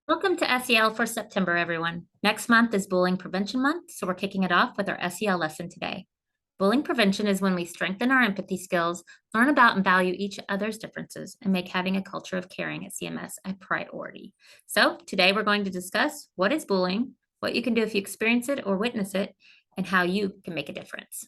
Welcome to SEL for September, everyone. Next month is Bullying Prevention Month, so we're kicking it off with our SEL lesson today. Bullying prevention is when we strengthen our empathy skills, learn about and value each other's differences, and make having a culture of caring at CMS a priority. So today we're going to discuss what is bullying, what you can do if you experience it or witness it, and how you can make a difference.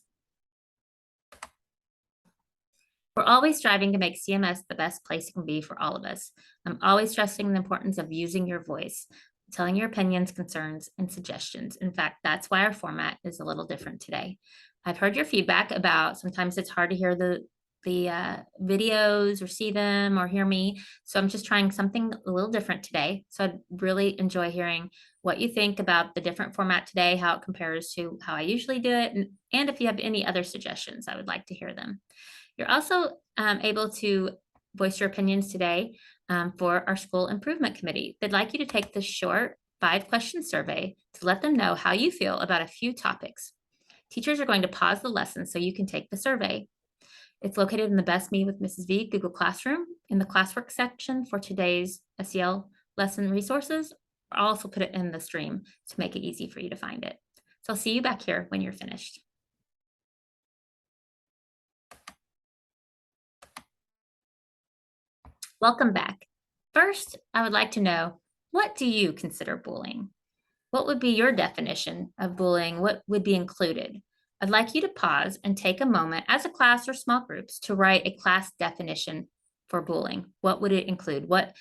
We're always striving to make CMS the best place it can be for all of us. I'm always stressing the importance of using your voice, telling your opinions, concerns, and suggestions. In fact, that's why our format is a little different today. I've heard your feedback about sometimes it's hard to hear the videos or see them or hear me. So I'm just trying something a little different today. So I'd really enjoy hearing what you think about the different format today, how it compares to how I usually do it, and if you have any other suggestions, I would like to hear them. You're also able to voice your opinions today for our school improvement committee. They'd like you to take this short 5-question survey to let them know how you feel about a few topics. Teachers are going to pause the lesson so you can take the survey. It's located in the Best Me with Mrs. V Google Classroom in the classwork section for today's SEL lesson resources. I'll also put it in the stream to make it easy for you to find it. So I'll see you back here when you're finished. Welcome back. First, I would like to know, what do you consider bullying? What would be your definition of bullying? What would be included? I'd like you to pause and take a moment as a class or small groups to write a class definition for bullying. What would it include? What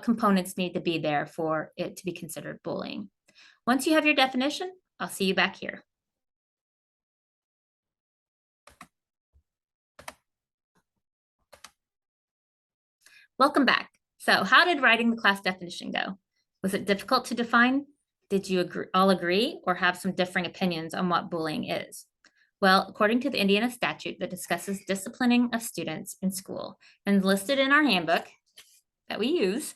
components need to be there for it to be considered bullying? Once you have your definition, I'll see you back here. Welcome back. So how did writing the class definition go? Was it difficult to define? Did you all agree or have some differing opinions on what bullying is? Well, according to the Indiana statute that discusses disciplining of students in school and listed in our handbook that we use,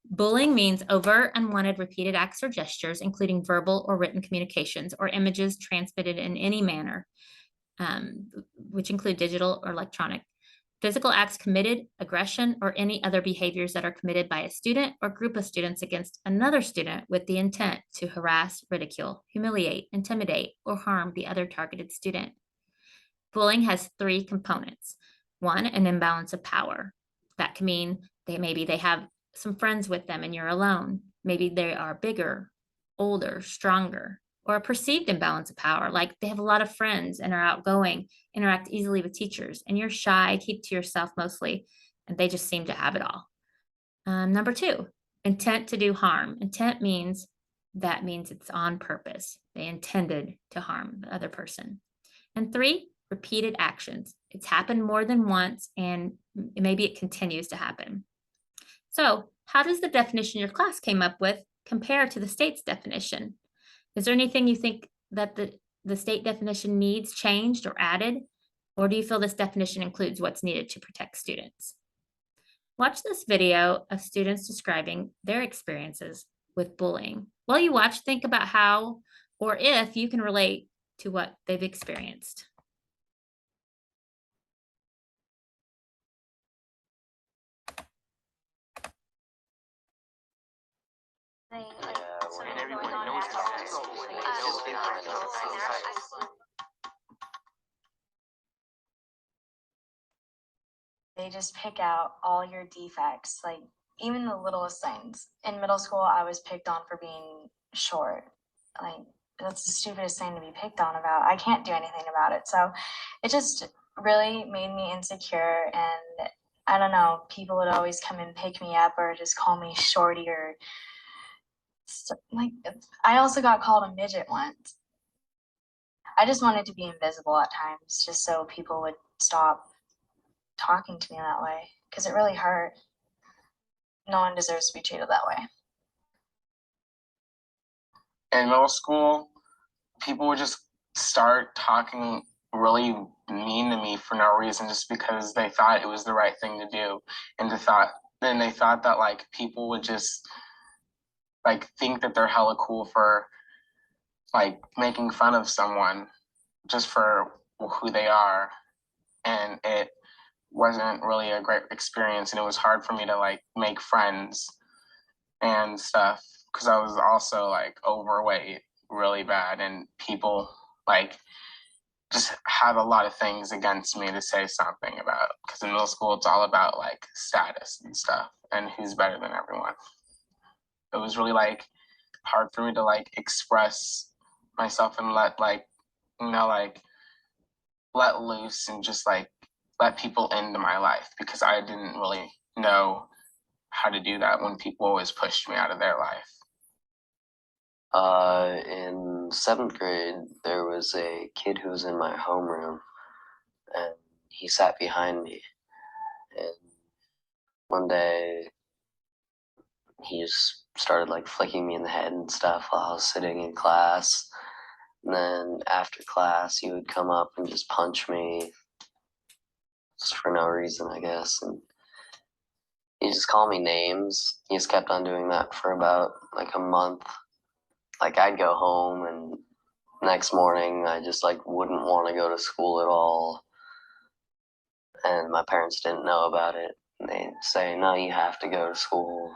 bullying means overt, unwanted, repeated acts or gestures, including verbal or written communications or images transmitted in any manner, which include digital or electronic. Physical acts committed, aggression, or any other behaviors that are committed by a student or group of students against another student with the intent to harass, ridicule, humiliate, intimidate, or harm the other targeted student. Bullying has 3 components. 1, an imbalance of power. That can mean maybe they have some friends with them and you're alone. Maybe they are bigger, older, stronger, or a perceived imbalance of power, like they have a lot of friends and are outgoing, interact easily with teachers, and you're shy, keep to yourself mostly, and they just seem to have it all. Number 2, intent to do harm. Intent means it's on purpose. They intended to harm the other person. And 3, repeated actions. It's happened more than once, and maybe it continues to happen. So how does the definition your class came up with compare to the state's definition? Is there anything you think that the state definition needs changed or added? Or do you feel this definition includes what's needed to protect students? Watch this video of students describing their experiences with bullying. While you watch, think about how or if you can relate to what they've experienced. They just pick out all your defects, like even the littlest things. In middle school, I was picked on for being short. Like, that's the stupidest thing to be picked on about. I can't do anything about it. So it just really made me insecure. And I don't know, people would always come and pick me up or just call me shorty or like, I also got called a midget once. I just wanted to be invisible at times just so people would stop talking to me that way, because it really hurt. No one deserves to be treated that way. In middle school, people would just start talking really mean to me for no reason, just because they thought it was the right thing to do, and they thought that like people would just like think that they're hella cool for like making fun of someone just for who they are, and it wasn't really a great experience, and it was hard for me to like make friends and stuff because I was also like overweight really bad, and people like just had a lot of things against me to say something about, because in middle school it's all about like status and stuff and who's better than everyone. It was really like hard for me to like express myself and let like, like let loose and just like let people into my life, because I didn't really know how to do that when people always pushed me out of their life. In seventh grade, there was a kid who was in my homeroom, and he sat behind me. And one day, he just started like flicking me in the head and stuff while I was sitting in class. And then after class, he would come up and just punch me just for no reason, I guess. And he just called me names. He just kept on doing that for about like a month. Like I'd go home and next morning I just like wouldn't want to go to school at all. And my parents didn't know about it. They'd say, no, you have to go to school.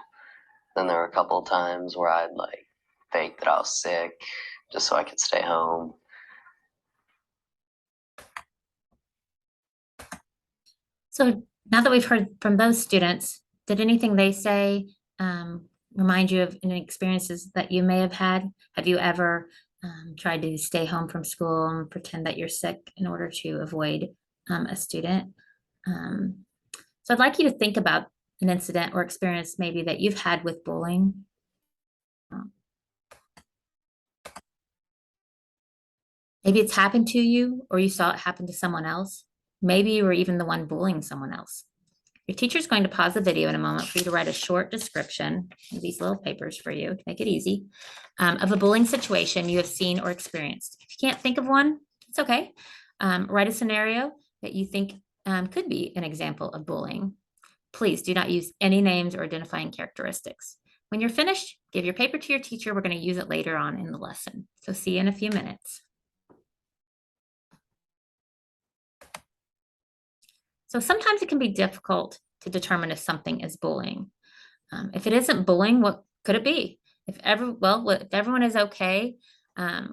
Then there were a couple of times where I'd like fake that I was sick just so I could stay home. So now that we've heard from those students, did anything they say remind you of any experiences that you may have had? Have you ever tried to stay home from school and pretend that you're sick in order to avoid a student? So I'd like you to think about an incident or experience maybe that you've had with bullying. Maybe it's happened to you or you saw it happen to someone else. Maybe you were even the one bullying someone else. Your teacher's going to pause the video in a moment for you to write a short description of these little papers for you to make it easy of a bullying situation you have seen or experienced. If you can't think of one, it's okay. Write a scenario that you think could be an example of bullying. Please do not use any names or identifying characteristics. When you're finished, give your paper to your teacher. We're going to use it later on in the lesson. So see you in a few minutes. So sometimes it can be difficult to determine if something is bullying. If it isn't bullying, what could it be? If everyone is okay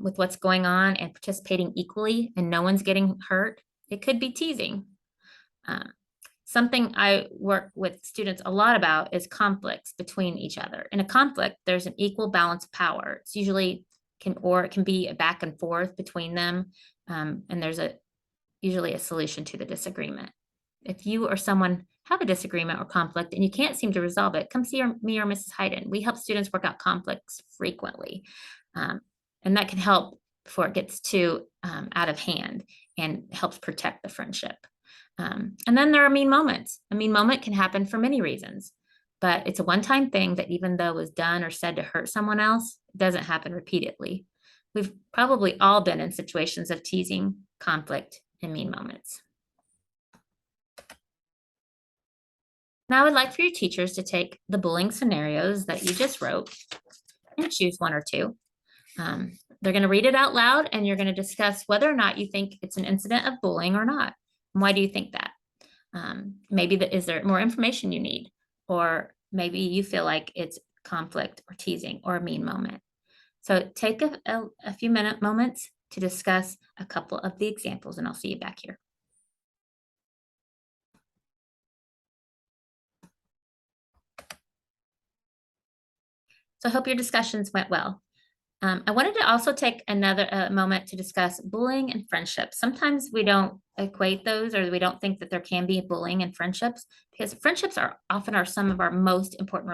with what's going on and participating equally and no one's getting hurt, it could be teasing. Something I work with students a lot about is conflicts between each other. In a conflict, there's an equal balance of power. It's usually it can be a back and forth between them, and there's usually a solution to the disagreement. If you or someone have a disagreement or conflict and you can't seem to resolve it, come see me or Mrs. Hayden. We help students work out conflicts frequently. And that can help before it gets too out of hand and helps protect the friendship. And then there are mean moments. A mean moment can happen for many reasons, but it's a one-time thing that even though it was done or said to hurt someone else, it doesn't happen repeatedly. We've probably all been in situations of teasing, conflict, and mean moments. Now I would like for your teachers to take the bullying scenarios that you just wrote and choose one or two. They're going to read it out loud and you're going to discuss whether or not you think it's an incident of bullying or not. And why do you think that? Maybe is there more information you need? Or maybe you feel like it's conflict or teasing or a mean moment. So take a few moments to discuss a couple of the examples and I'll see you back here. So I hope your discussions went well. I wanted to also take another moment to discuss bullying and friendships. Sometimes we don't equate those, or we don't think that there can be bullying and friendships, because friendships are often some of our most important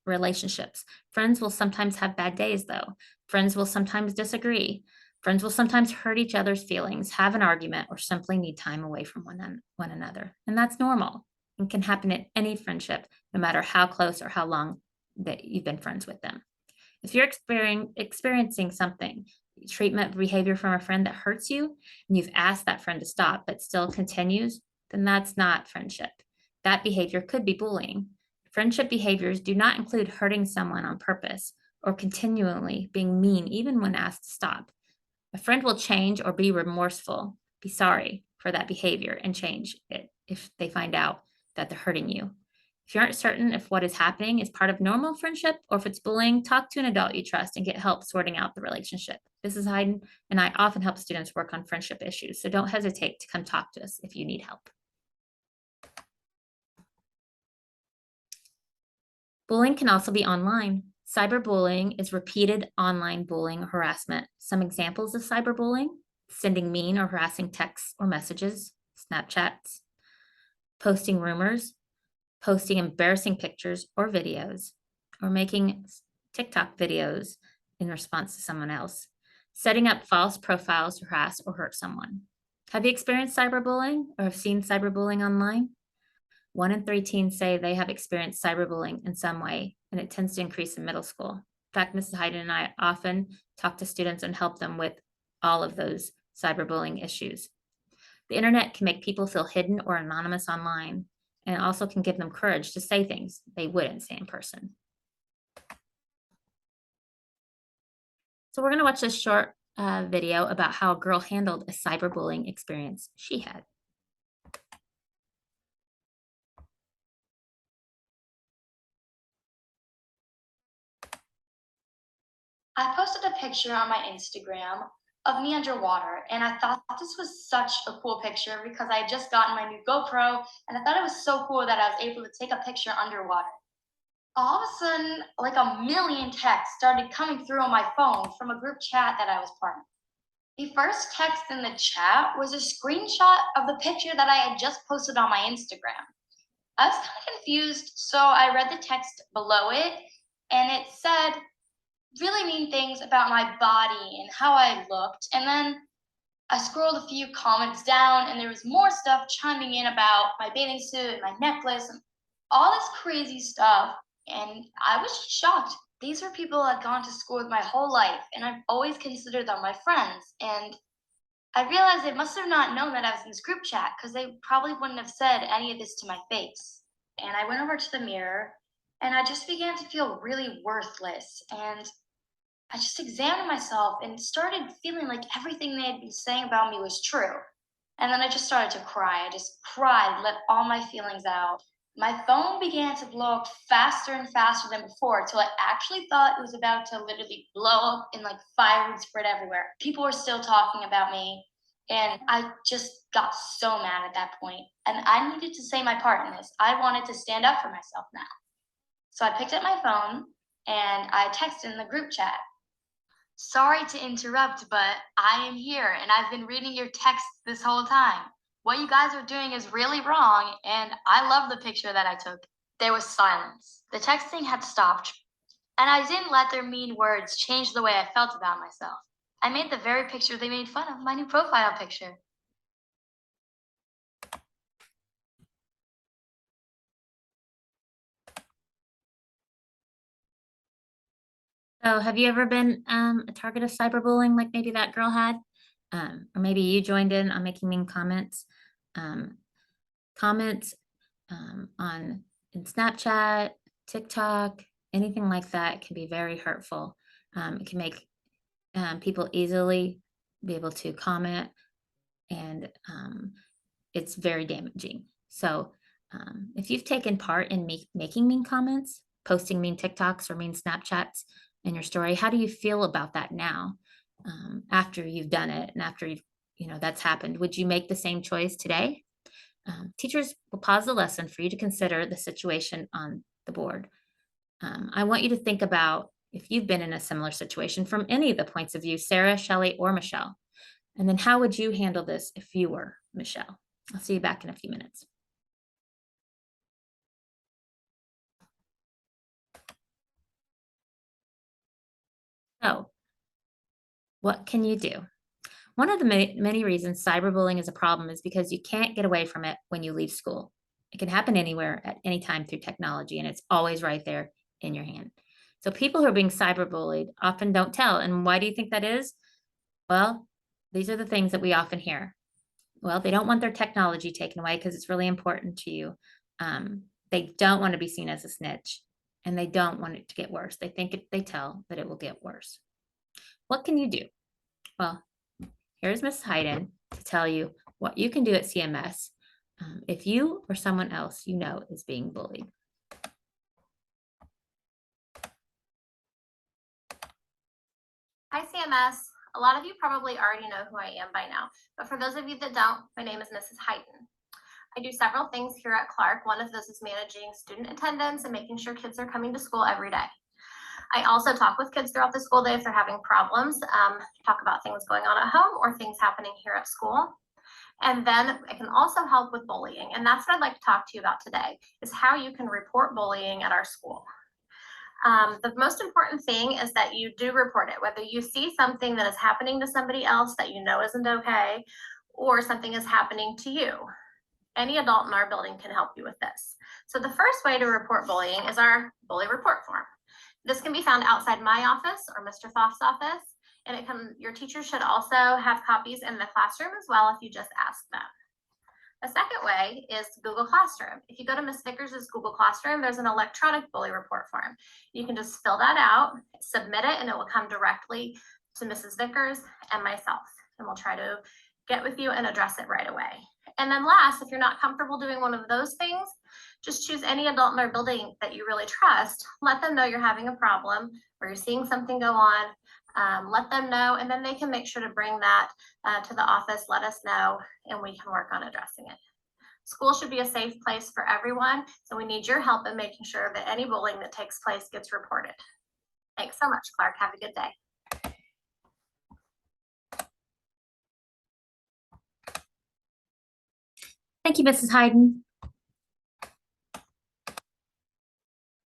relationships. Friends will sometimes have bad days though. Friends will sometimes disagree. Friends will sometimes hurt each other's feelings, have an argument, or simply need time away from one another. And that's normal and can happen in any friendship, no matter how close or how long that you've been friends with them. If you're experiencing something, treatment, behavior from a friend that hurts you, and you've asked that friend to stop, but still continues, then that's not friendship. That behavior could be bullying. Friendship behaviors do not include hurting someone on purpose or continually being mean, even when asked to stop. A friend will change or be remorseful, be sorry for that behavior and change it if they find out that they're hurting you. If you aren't certain if what is happening is part of normal friendship or if it's bullying, talk to an adult you trust and get help sorting out the relationship. Mrs. Hayden and I often help students work on friendship issues, so don't hesitate to come talk to us if you need help. Bullying can also be online. Cyberbullying is repeated online bullying or harassment. Some examples of cyberbullying: sending mean or harassing texts or messages, Snapchats, posting rumors, posting embarrassing pictures or videos, or making TikTok videos in response to someone else, setting up false profiles to harass or hurt someone. Have you experienced cyberbullying or have seen cyberbullying online? 1 in 3 teens say they have experienced cyberbullying in some way, and it tends to increase in middle school. In fact, Mrs. Hayden and I often talk to students and help them with all of those cyberbullying issues. The internet can make people feel hidden or anonymous online, and it also can give them courage to say things they wouldn't say in person. So we're going to watch this short video about how a girl handled a cyberbullying experience she had. I posted a picture on my Instagram of me underwater, and I thought this was such a cool picture because I had just gotten my new GoPro, and I thought it was so cool that I was able to take a picture underwater. All of a sudden, like a million texts started coming through on my phone from a group chat that I was part of. The first text in the chat was a screenshot of the picture that I had just posted on my Instagram. I was kind of confused, so I read the text below it, and it said really mean things about my body and how I looked. And then I scrolled a few comments down, and there was more stuff chiming in about my bathing suit and my necklace and all this crazy stuff. And I was just shocked. These are people I'd gone to school with my whole life, and I've always considered them my friends. And I realized they must have not known that I was in this group chat because they probably wouldn't have said any of this to my face. And I went over to the mirror, and I just began to feel really worthless. And I just examined myself and started feeling like everything they had been saying about me was true. And then I just started to cry. I just cried, let all my feelings out. My phone began to blow up faster and faster than before until I actually thought it was about to literally blow up and like fire would spread everywhere. People were still talking about me. And I just got so mad at that point. And I needed to say my part in this. I wanted to stand up for myself now. So I picked up my phone and I texted in the group chat. Sorry to interrupt, but I am here and I've been reading your texts this whole time. What you guys are doing is really wrong, and I love the picture that I took. There was silence. The texting had stopped, and I didn't let their mean words change the way I felt about myself. I made the very picture they made fun of my new profile picture. So have you ever been a target of cyberbullying like maybe that girl had? Or maybe you joined in on making mean comments. Comments on in Snapchat, TikTok, anything like that can be very hurtful. It can make people easily be able to comment, and it's very damaging. So if you've taken part in making mean comments, posting mean TikToks or mean Snapchats in your story, how do you feel about that now after you've done it and after that's happened? Would you make the same choice today? Teachers will pause the lesson for you to consider the situation on the board. I want you to think about if you've been in a similar situation from any of the points of view, Sarah, Shelley, or Michelle. And then how would you handle this if you were Michelle? I'll see you back in a few minutes. So, what can you do? One of the many reasons cyberbullying is a problem is because you can't get away from it when you leave school. It can happen anywhere at any time through technology, and it's always right there in your hand. So people who are being cyberbullied often don't tell. And why do you think that is? Well, these are the things that we often hear. Well, they don't want their technology taken away because it's really important to you. They don't want to be seen as a snitch, and they don't want it to get worse. They think if they tell that it will get worse. What can you do? Well, here's Ms. Hayden to tell you what you can do at CMS if you or someone else you know is being bullied. EMS, a lot of you probably already know who I am by now, but for those of you that don't, my name is Mrs. Hyden. I do several things here at Clark. One of those is managing student attendance and making sure kids are coming to school every day. I also talk with kids throughout the school day if they're having problems, talk about things going on at home or things happening here at school. And then I can also help with bullying. And that's what I'd like to talk to you about today, is how you can report bullying at our school. The most important thing is that you do report it, whether you see something that is happening to somebody else that you know isn't okay, or something is happening to you. Any adult in our building can help you with this. So the first way to report bullying is our bully report form. This can be found outside my office or Mr. Thoth's office, and your teachers should also have copies in the classroom as well if you just ask them. The second way is Google Classroom. If you go to Ms. Vickers' Google Classroom, there's an electronic bully report form. You can just fill that out, submit it, and it will come directly to Mrs. Vickers and myself, and we'll try to get with you and address it right away. And then last, if you're not comfortable doing one of those things, just choose any adult in our building that you really trust. Let them know you're having a problem or you're seeing something go on. Let them know, and then they can make sure to bring that to the office, let us know, and we can work on addressing it. School should be a safe place for everyone, so we need your help in making sure that any bullying that takes place gets reported. Thanks so much, Clark. Have a good day. Thank you, Mrs. Hayden.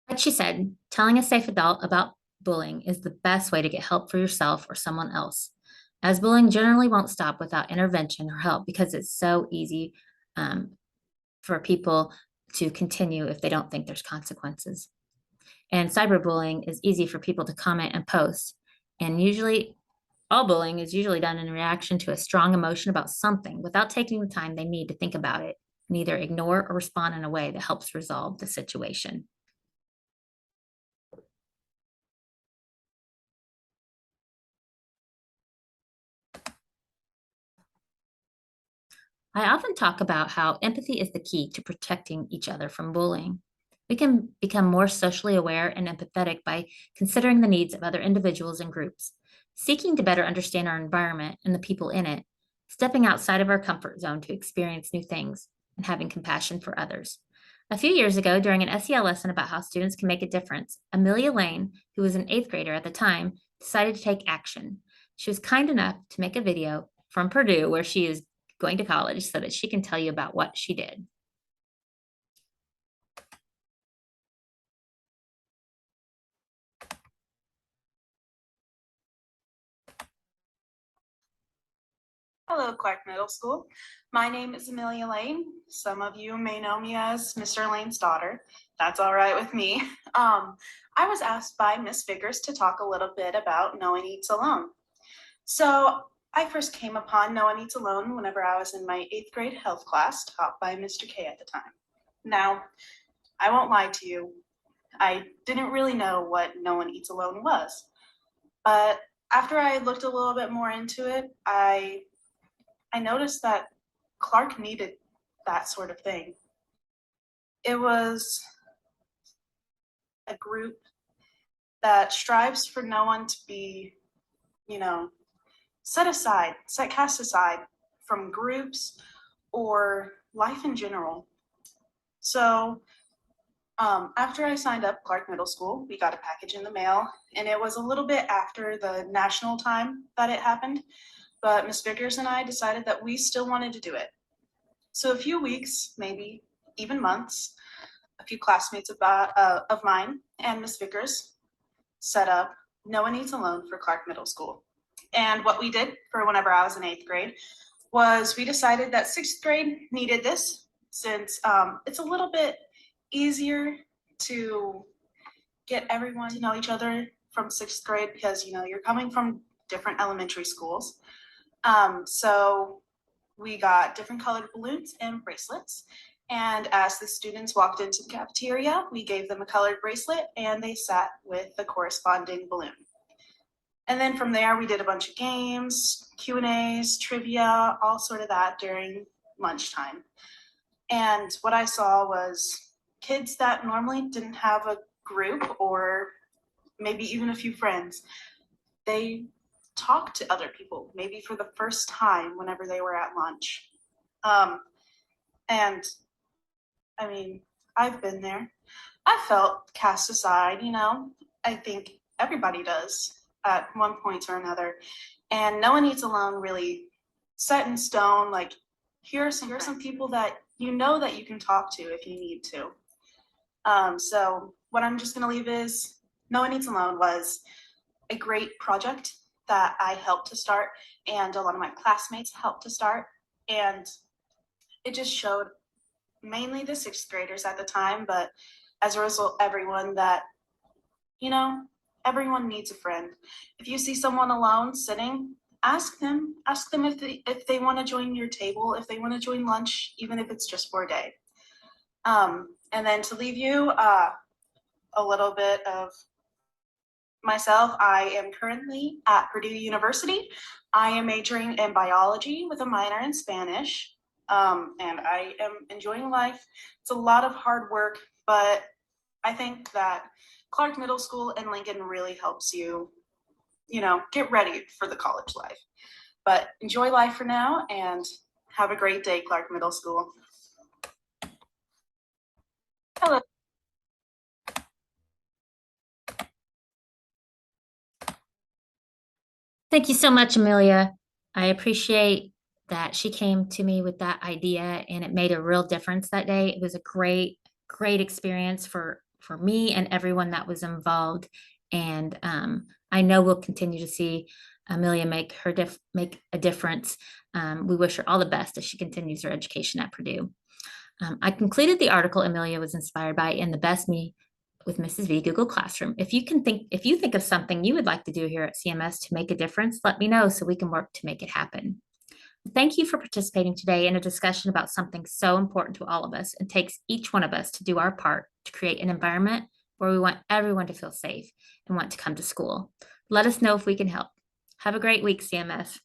Like she said, telling a safe adult about bullying is the best way to get help for yourself or someone else, as bullying generally won't stop without intervention or help because it's so easy for people to continue if they don't think there's consequences. And cyberbullying is easy for people to comment and post. And usually, all bullying is usually done in reaction to a strong emotion about something without taking the time they need to think about it and either ignore or respond in a way that helps resolve the situation. I often talk about how empathy is the key to protecting each other from bullying. We can become more socially aware and empathetic by considering the needs of other individuals and groups, seeking to better understand our environment and the people in it, stepping outside of our comfort zone to experience new things, and having compassion for others. A few years ago, during an SEL lesson about how students can make a difference, Amelia Lane, who was an 8th grader at the time, decided to take action. She was kind enough to make a video from Purdue, where she is going to college, so that she can tell you about what she did. Hello, Clark Middle School. My name is Amelia Lane. Some of you may know me as Mr. Lane's daughter. That's all right with me. I was asked by Miss Vickers to talk a little bit about No One Eats Alone. So I first came upon No One Eats Alone whenever I was in my 8th grade health class taught by Mr. K at the time. Now, I won't lie to you, I didn't really know what No One Eats Alone was. But after I looked a little bit more into it, I noticed that Clark needed that sort of thing. It was a group that strives for no one to be, cast aside from groups or life in general. So after I signed up Clark Middle School, we got a package in the mail, and it was a little bit after the national time that it happened, but Miss Vickers and I decided that we still wanted to do it. So a few weeks, maybe even months, a few classmates of mine and Miss Vickers set up No One Eats Alone for Clark Middle School. And what we did for whenever I was in 8th grade was we decided that 6th grade needed this, since it's a little bit easier to get everyone to know each other from 6th grade, because you're coming from different elementary schools. So we got different colored balloons and bracelets. And as the students walked into the cafeteria, we gave them a colored bracelet and they sat with the corresponding balloon. And then from there, we did a bunch of games, Q&As, trivia, all sort of that during lunchtime. And what I saw was kids that normally didn't have a group or maybe even a few friends. They talk to other people, maybe for the first time whenever they were at lunch. And I mean, I've been there. I felt cast aside, you know. I think everybody does at one point or another. And No One Eats Alone really set in stone, like, here are some people that you know that you can talk to if you need to. So what I'm just gonna leave is No One Eats Alone was a great project that I helped to start, and a lot of my classmates helped to start. And it just showed mainly the sixth graders at the time, but as a result, everyone that, you know, everyone needs a friend. If you see someone alone sitting, ask them if they want to join your table, if they want to join lunch, even if it's just for a day. And then to leave you a little bit of myself, I am currently at Purdue University. I am majoring in biology with a minor in Spanish, and I am enjoying life. It's a lot of hard work, but I think that Clark Middle School in Lincoln really helps you, you know, get ready for the college life. But enjoy life for now, and have a great day, Clark Middle School. Hello. Thank you so much, Amelia. I appreciate that she came to me with that idea and it made a real difference that day. It was a great, great experience for me and everyone that was involved. And I know we'll continue to see Amelia make a difference. We wish her all the best as she continues her education at Purdue. I concluded the article Amelia was inspired by in the Best Me with Mrs. V Google Classroom. If you think of something you would like to do here at CMS to make a difference, let me know so we can work to make it happen. Thank you for participating today in a discussion about something so important to all of us and takes each one of us to do our part to create an environment where we want everyone to feel safe and want to come to school. Let us know if we can help. Have a great week, CMS.